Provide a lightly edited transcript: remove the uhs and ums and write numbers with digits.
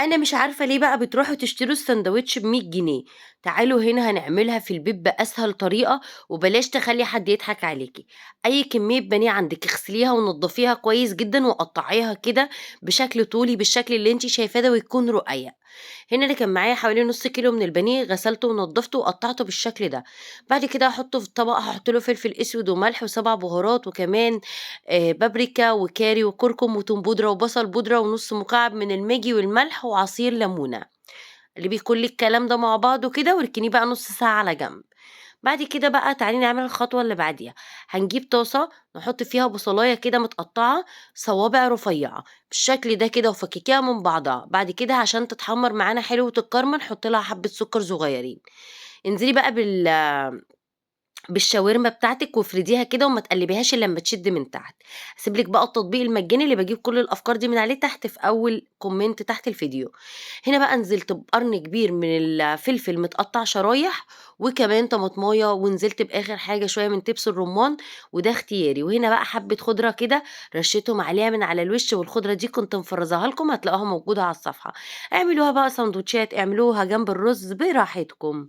أنا مش عارفة ليه بقى بتروحوا تشتروا الساندوتش ب100 جنيه. تعالوا هنا هنعملها في البيت بأسهل طريقة، وبلاش تخلّي حد يضحك عليكِ. أي كمية بانيه عندِك اغسليها ونضّفيها كويس جدًا وقطّعيها كده بشكل طولي بالشكل اللي أنتِ شايفاه ده ويكون رقيّق. هنا أنا كان معايا حوالي نُص كيلو من البانيه غسلته ونضّفته وقطّعته بالشكل ده. بعد كده هاحطه في طبق، هاحط له فلفل أسود وملح و7 بهارات وكمان بابريكا وكاري وكركم وتوم بودرة وبصل بودرة ونُص مكعب من الماجي والملح وعصير ليمونة. قلّبي كل الكلام ده مع بعضه كده واركنيه بقى نُص ساعة على جنب. بعد كده بقى تعالي نعمل الخطوة اللي بعديها. هنجيب طاسة نحط فيها بصلاية كده متقطعة صوابع رفيعة بالشكل ده كده وفككيها من بعضها. بعد كده عشان تتحمر معانا حلو وتتكرمل حطي لها حبة سكر صغيرين. انزلي بقى بالشاورما بتاعتِك وافرديها كده وما تقلّبيهاش إلّا أمّا تشد من تحت. هاسيب لِك بقى التطبيق المجاني اللي باجيب كل الأفكار دي من عليه تحت في أول comment تحت الفيديو. هنا بقى نزلت بقرن كبير من الفلفل متقطّع شرايح، وكمان طماطماية، ونزلت بآخر حاجة شوية من دبس الرمان وده اختياري. وهنا بقى حبّة خضرة كده رشيتهم عليها من على الوش، والخضرة دي كنت مفرّزاها لكم هتلاقوها موجودة على الصفحة. اعملوها بقى ساندوتشات، اعملوها جنب الرز براحتكم.